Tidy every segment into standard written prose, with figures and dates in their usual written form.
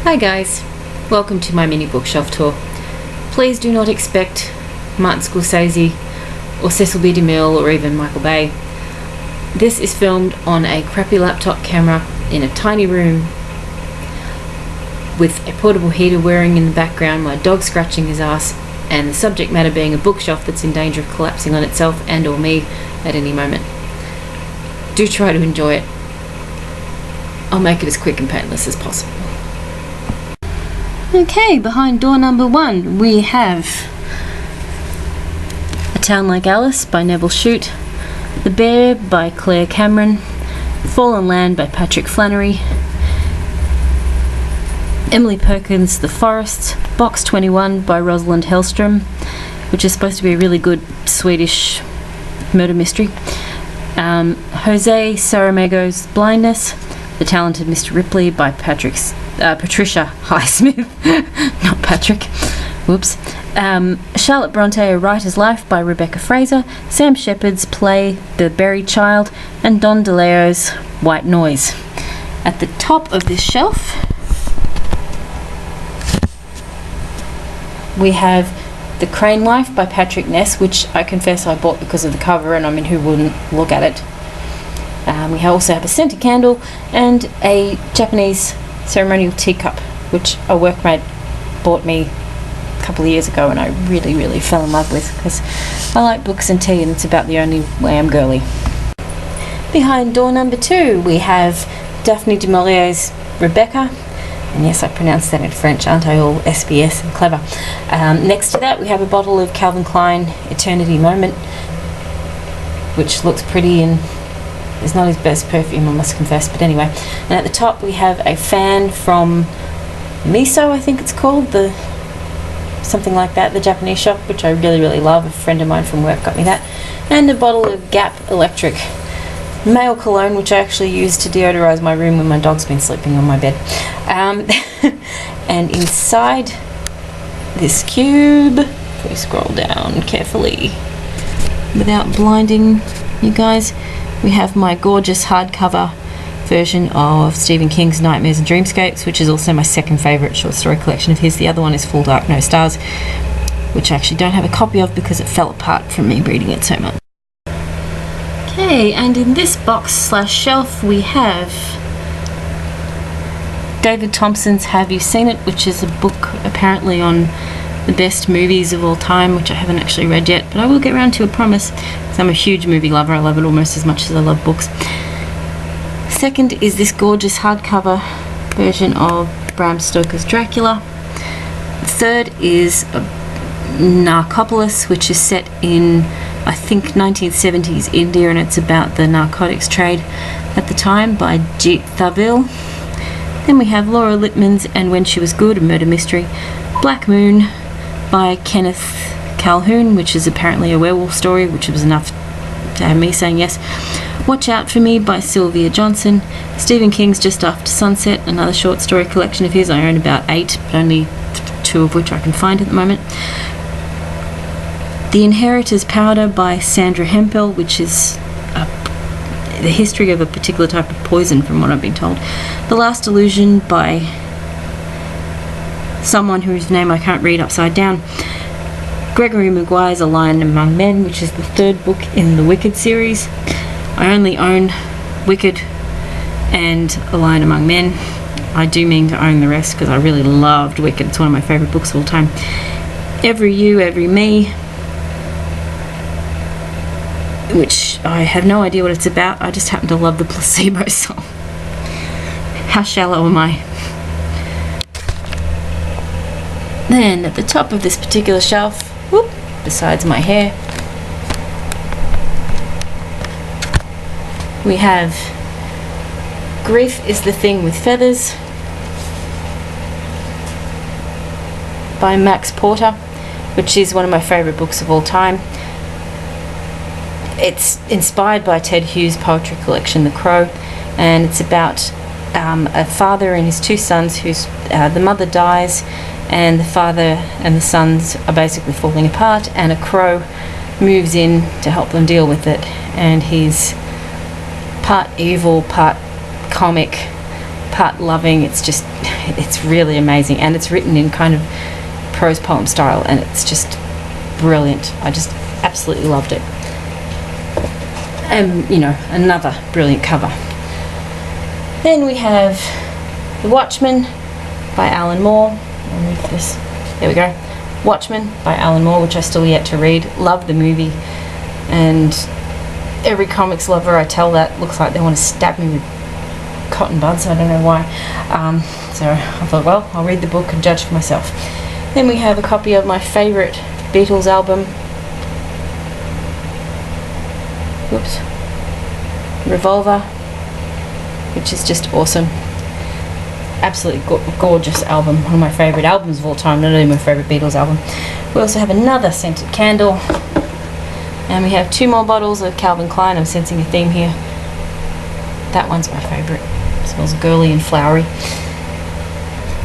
Hi guys, welcome to my mini bookshelf tour. Please do not expect Martin Scorsese or Cecil B. DeMille or even Michael Bay. This is filmed on a crappy laptop camera in a tiny room with a portable heater whirring in the background, my dog scratching his ass, and the subject matter being a bookshelf that's in danger of collapsing on itself and or me at any moment. Do try to enjoy it. I'll make it as quick and painless as possible. Okay, behind door number 1 we have A Town Like Alice by Neville Shute, The Bear by Claire Cameron, Fallen Land by Patrick Flannery, Emily Perkins' The Forest, Box 21 by Rosalind Hellstrom, which is supposed to be a really good Swedish murder mystery, Jose Saramago's Blindness, The Talented Mr. Ripley by Patricia Highsmith, not Patrick, whoops. Charlotte Bronte, A Writer's Life by Rebecca Fraser, Sam Shepard's play The Buried Child, and Don DeLeo's White Noise. At the top of this shelf we have The Crane Wife by Patrick Ness, which I confess I bought because of the cover, and I mean, who wouldn't look at it. We also have a scented candle and a Japanese ceremonial teacup, which a workmate bought me a couple of years ago and I really fell in love with, because I like books and tea and it's about the only way I'm girly. Behind door number 2 we have Daphne du Maurier's Rebecca, and yes, I pronounced that in French, aren't I all SBS and clever. Next to that we have a bottle of Calvin Klein Eternity Moment, which looks pretty and is not his best perfume, I must confess, but anyway. And at the top we have a fan from Miso, I think it's called, something like that, the Japanese shop, which I really love. A friend of mine from work got me that. And a bottle of Gap Electric male cologne, which I actually use to deodorize my room when my dog's been sleeping on my bed. And inside this cube, if we scroll down carefully without blinding you guys, we have my gorgeous hardcover version of Stephen King's Nightmares and Dreamscapes, which is also my second favourite short story collection of his. The other one is Full Dark No Stars, which I actually don't have a copy of because it fell apart from me reading it so much. Okay, and in this box/shelf we have David Thompson's Have You Seen It?, which is a book apparently on the best movies of all time, which I haven't actually read yet, but I will get around to, I promise, because I'm a huge movie lover. I love it almost as much as I love books. Second is this gorgeous hardcover version of Bram Stoker's Dracula. Third is Narcopolis, which is set in, I think, 1970s India, and it's about the narcotics trade at the time, by Jeet Thavil. Then we have Laura Lippman's And When She Was Good, a murder mystery. Black Moon by Kenneth Calhoun, which is apparently a werewolf story, which was enough to have me saying yes. Watch Out For Me by Sylvia Johnson. Stephen King's Just After Sunset, another short story collection of his. I own about 8, but only 2 of which I can find at the moment. The Inheritor's Powder by Sandra Hempel, which is the history of a particular type of poison, from what I've been told. The Last Illusion by someone whose name I can't read upside down. Gregory Maguire's A Lion Among Men, which is the 3rd book in the Wicked series. I only own Wicked and A Lion Among Men. I do mean to own the rest because I really loved Wicked. It's one of my favourite books of all time. Every You, Every Me, which I have no idea what it's about. I just happen to love the Placebo song. How shallow am I? Then at the top of this particular shelf, whoop, besides my hair, we have Grief Is the Thing with Feathers by Max Porter, which is one of my favourite books of all time. It's inspired by Ted Hughes' poetry collection The Crow, and it's about a father and his 2 sons whose the mother dies, and the father and the sons are basically falling apart, and a crow moves in to help them deal with it, and he's part evil, part comic, part loving. It's it's really amazing, and it's written in kind of prose poem style, and it's just brilliant. I just absolutely loved it. And you know, another brilliant cover. Then we have The Watchmen by Alan Moore. I'll move this. There we go. Watchmen by Alan Moore, which I still yet to read. Love the movie, and every comics lover I tell that looks like they want to stab me with cotton buds. I don't know why. So I thought, well, I'll read the book and judge for myself. Then we have a copy of my favourite Beatles album. Whoops. Revolver, which is just awesome. Absolutely gorgeous album. One of my favourite albums of all time, not only my favourite Beatles album. We also have another scented candle, and we have 2 more bottles of Calvin Klein. I'm sensing a theme here. That one's my favourite. It smells girly and flowery.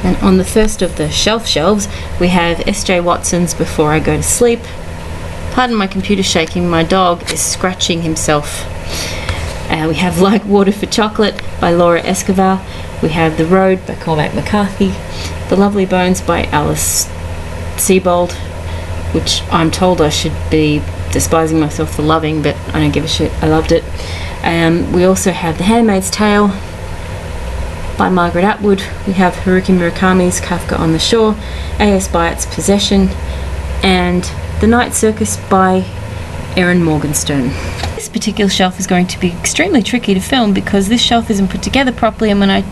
And on the first of the shelves, we have S.J. Watson's Before I Go to Sleep. Pardon my computer shaking, my dog is scratching himself. We have Like Water for Chocolate by Laura Escobar. We have The Road by Cormac McCarthy. The Lovely Bones by Alice Sebold, which I'm told I should be despising myself for loving, but I don't give a shit. I loved it. We also have The Handmaid's Tale by Margaret Atwood. We have Haruki Murakami's Kafka on the Shore, A.S. Byatt's Possession, and The Night Circus by Erin Morgenstern. This particular shelf is going to be extremely tricky to film because this shelf isn't put together properly, and when I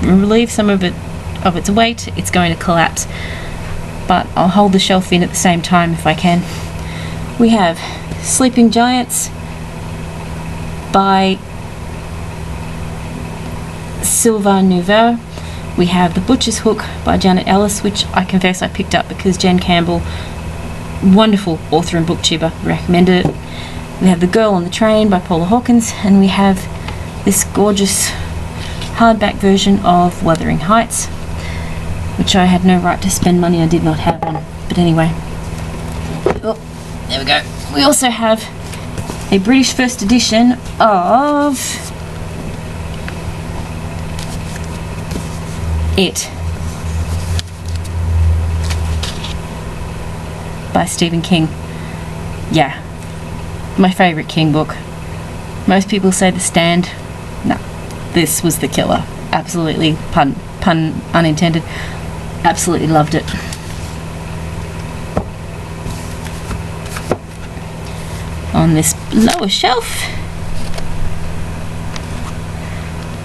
relieve some of its weight, it's going to collapse. But I'll hold the shelf in at the same time if I can. We have Sleeping Giants by Sylvain Nouveau. We have The Butcher's Hook by Janet Ellis, which I confess I picked up because Jen Campbell, wonderful author and booktuber, recommended it. We have The Girl on the Train by Paula Hawkins, and we have this gorgeous hardback version of Wuthering Heights, which I had no right to spend money I did not have on. But anyway, oh, there we go. We also have a British first edition of It by Stephen King. Yeah, my favourite King book. Most people say The Stand. No, this was the killer. Absolutely, pun unintended. Absolutely loved it. On this lower shelf,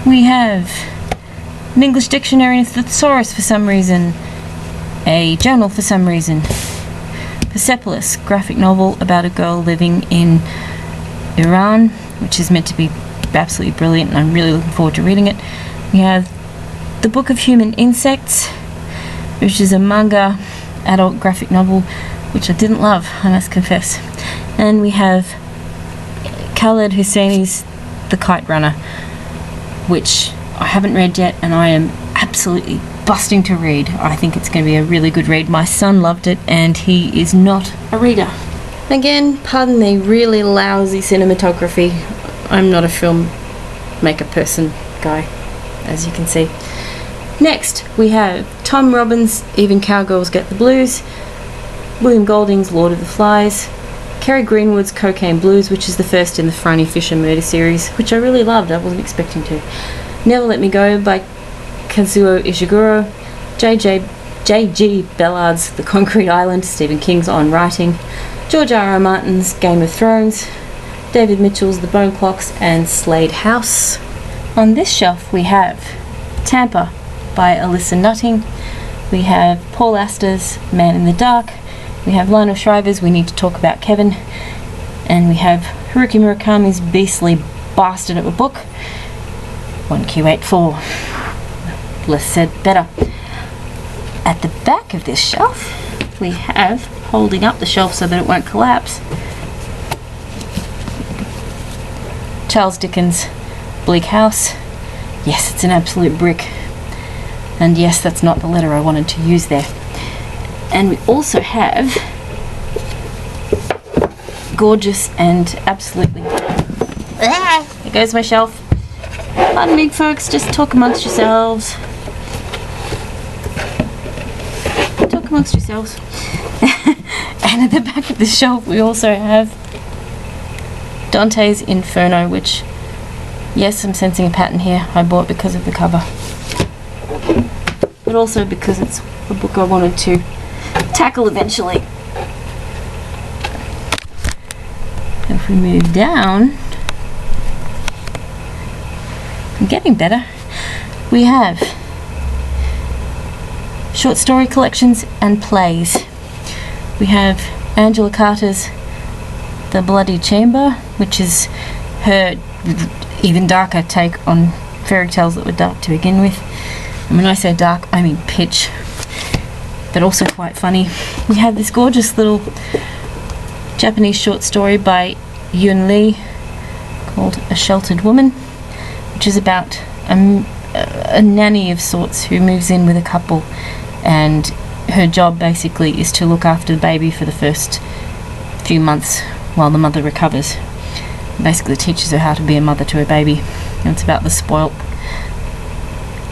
we have an English dictionary and a thesaurus for some reason, a journal for some reason, Persepolis, graphic novel about a girl living in Iran, which is meant to be absolutely brilliant, and I'm really looking forward to reading it. We have The Book of Human Insects, which is a manga adult graphic novel, which I didn't love, I must confess. And we have Khaled Hosseini's The Kite Runner, which I haven't read yet, and I am absolutely busting to read. I think it's going to be a really good read. My son loved it, and he is not a reader. Again, pardon the really lousy cinematography. I'm not a filmmaker person guy, as you can see. Next, we have Tom Robbins' Even Cowgirls Get the Blues, William Golding's Lord of the Flies, Kerry Greenwood's Cocaine Blues, which is the first in the Franny Fisher murder series, which I really loved. I wasn't expecting to. Never Let Me Go by Kazuo Ishiguro, J.G. Ballard's The Concrete Island, Stephen King's On Writing, George R.R. Martin's Game of Thrones, David Mitchell's The Bone Clocks, and Slade House. On this shelf we have Tampa by Alyssa Nutting, we have Paul Auster's Man in the Dark, we have Lionel Shriver's We Need to Talk About Kevin, and we have Haruki Murakami's beastly bastard of a book, 1Q84. Less said, better. At the back of this shelf, we have, holding up the shelf so that it won't collapse, Charles Dickens' Bleak House. Yes, it's an absolute brick. And yes, that's not the letter I wanted to use there. And we also have gorgeous and absolutely... There goes my shelf. Pardon me, folks, just talk amongst yourselves. amongst yourselves. And at the back of the shelf we also have Dante's Inferno, which, yes, I'm sensing a pattern here. I bought because of the cover, but also because it's a book I wanted to tackle eventually. If we move down, I'm getting better. We have short story collections and plays. We have Angela Carter's The Bloody Chamber, which is her even darker take on fairy tales that were dark to begin with. And when I say dark, I mean pitch, but also quite funny. We have this gorgeous little Japanese short story by Yun Lee called A Sheltered Woman, which is about a nanny of sorts who moves in with a couple, and her job basically is to look after the baby for the first few months while the mother recovers. Basically teaches her how to be a mother to her baby, and it's about the spoilt,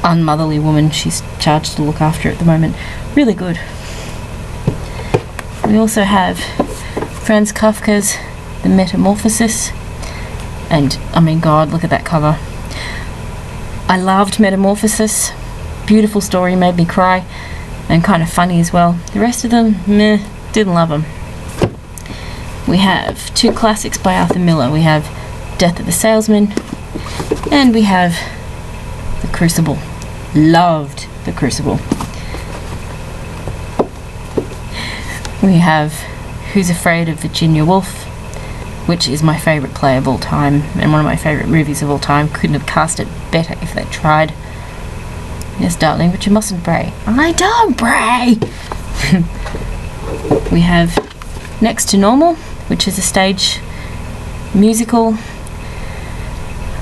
unmotherly woman she's charged to look after at the moment. Really good. We also have Franz Kafka's The Metamorphosis, and I mean, God, look at that cover. I loved Metamorphosis. Beautiful story, made me cry, and kind of funny as well. The rest of them, meh, didn't love them. We have two classics by Arthur Miller. We have Death of a Salesman, and we have The Crucible. Loved The Crucible. We have Who's Afraid of Virginia Woolf, which is my favourite play of all time and one of my favourite movies of all time. Couldn't have cast it better if they tried. Yes, darling, but you mustn't bray. I don't bray! We have Next to Normal, which is a stage musical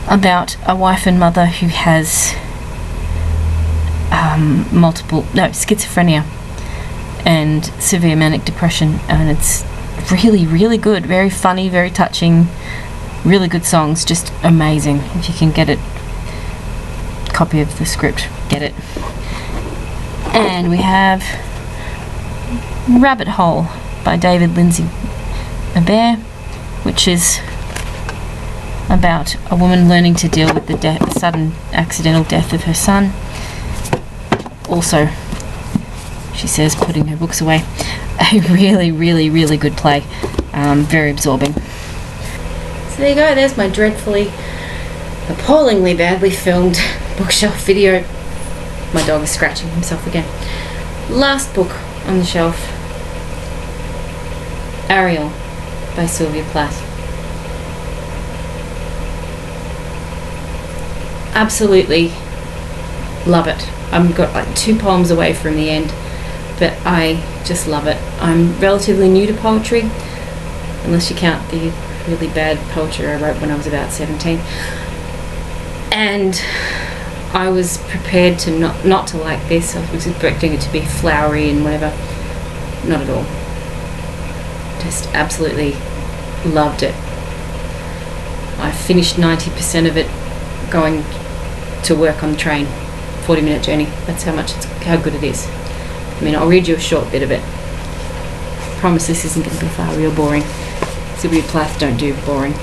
about a wife and mother who has schizophrenia and severe manic depression, and it's really, really good. Very funny, very touching, really good songs, just amazing. If you can get it, copy of the script, get it. And we have Rabbit Hole by David Lindsay Abaire, which is about a woman learning to deal with the sudden accidental death of her son. Also, she says, putting her books away. A really, really, really good play. Very absorbing. So there you go, there's my dreadfully, appallingly badly filmed bookshelf video. My dog is scratching himself again. Last book on the shelf, A.LL by Sylvia Plath. Absolutely love it. I've got like 2 poems away from the end, but I just love it. I'm relatively new to poetry, unless you count the really bad poetry I wrote when I was about 17. And I was prepared to not to like this. I was expecting it to be flowery and whatever. Not at all. Just absolutely loved it. I finished 90% of it going to work on the train. 40-minute journey. That's how good it is. I mean, I'll read you a short bit of it. Promise this isn't going to be fiery or boring. Sylvia Plath don't do boring.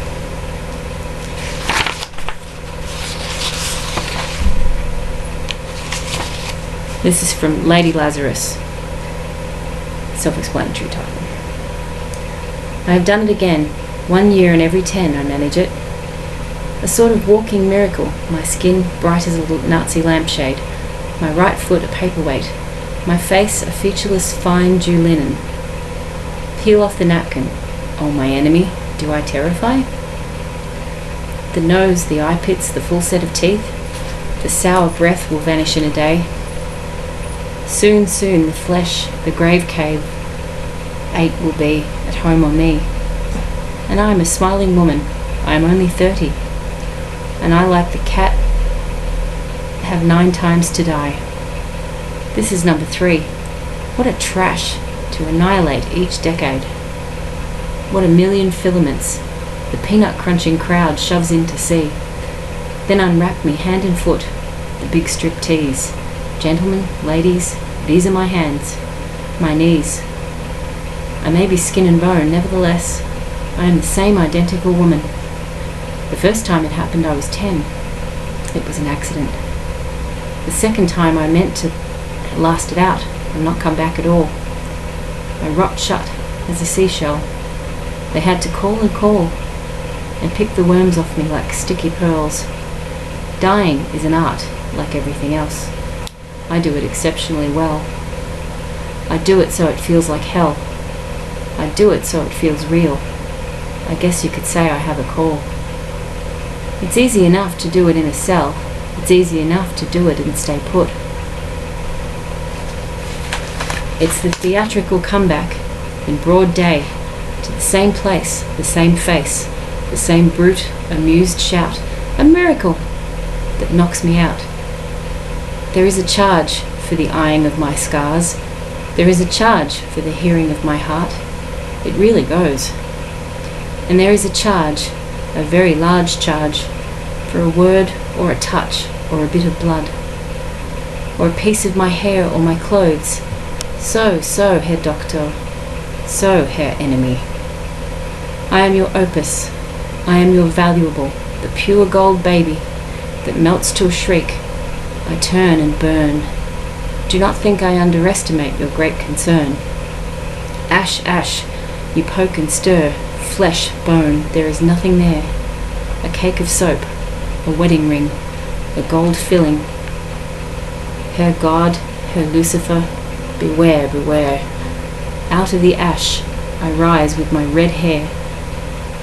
This is from Lady Lazarus. Self-explanatory title. I have done it again. 1 year in every 10 I manage it. A sort of walking miracle. My skin bright as a little Nazi lampshade. My right foot a paperweight. My face a featureless fine dew linen. Peel off the napkin. Oh, my enemy, do I terrify? The nose, the eye pits, the full set of teeth. The sour breath will vanish in a day. Soon, soon, the flesh, the grave cave, 8 will be at home on me. And I am a smiling woman. I am only 30. And I, like the cat, have 9 times to die. This is number 3. What a trash to annihilate each decade. What a million filaments the peanut crunching crowd shoves in to see. Then unwrap me hand and foot, the big strip tease. Gentlemen, ladies, these are my hands. my knees. I may be skin and bone, nevertheless, I am the same identical woman. The first time it happened, I was 10. It was an accident. The second time, I meant to last it out and not come back at all. I rot shut as a seashell. They had to call and call and pick the worms off me like sticky pearls. Dying is an art, like everything else. I do it exceptionally well. I do it so it feels like hell. I do it so it feels real. I guess you could say I have a call. It's easy enough to do it in a cell. It's easy enough to do it and stay put. It's the theatrical comeback in broad day to the same place, the same face, the same brute, amused shout, a miracle that knocks me out. There is a charge for the eyeing of my scars. There is a charge for the hearing of my heart. It really goes. And there is a charge, a very large charge, for a word or a touch or a bit of blood, or a piece of my hair or my clothes. So, Herr Doctor. So, Herr Enemy. I am your opus. I am your valuable, the pure gold baby that melts to a shriek. I turn and burn. Do not think I underestimate your great concern. Ash, ash, you poke and stir, flesh, bone, there is nothing there. A cake of soap, a wedding ring, a gold filling. Herr God, Herr Lucifer, beware, beware. Out of the ash I rise with my red hair,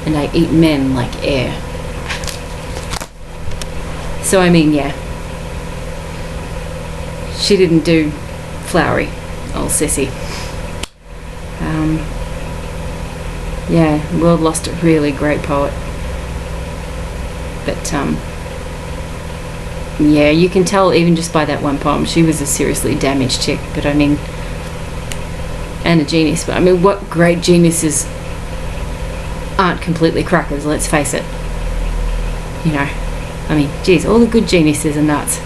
and I eat men like air. So I mean, yeah. She didn't do flowery, old sissy. Yeah, the world lost a really great poet. But, yeah, you can tell even just by that one poem, she was a seriously damaged chick. But I mean, and a genius. But I mean, what great geniuses aren't completely crackers, let's face it. You know, I mean, geez, all the good geniuses are nuts.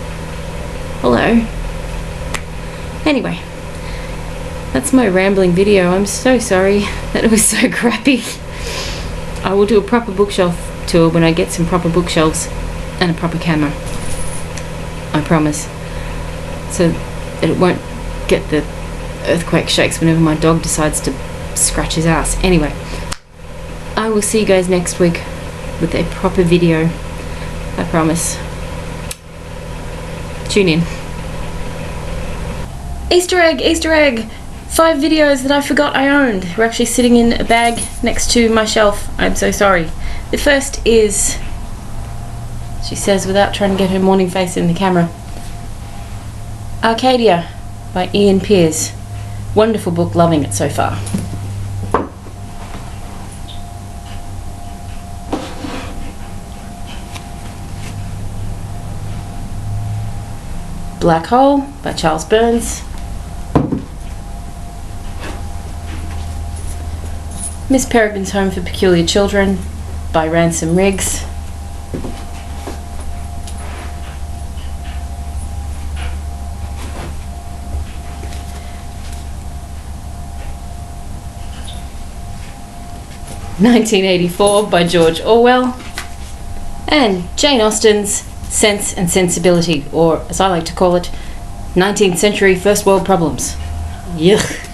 Hello. Anyway, that's my rambling video. I'm so sorry that it was so crappy. I will do a proper bookshelf tour when I get some proper bookshelves and a proper camera. I promise. So that it won't get the earthquake shakes whenever my dog decides to scratch his ass. Anyway, I will see you guys next week with a proper video. I promise. Tune in. Easter egg! Easter egg! 5 videos that I forgot I owned. They're actually sitting in a bag next to my shelf. I'm so sorry. The first is, she says without trying to get her morning face in the camera, Arcadia by Ian Pearce. Wonderful book, loving it so far. Black Hole by Charles Burns. Miss Peregrine's Home for Peculiar Children by Ransom Riggs. (1984) by George Orwell. And Jane Austen's Sense and Sensibility, or as I like to call it, 19th Century First World Problems. Yuck.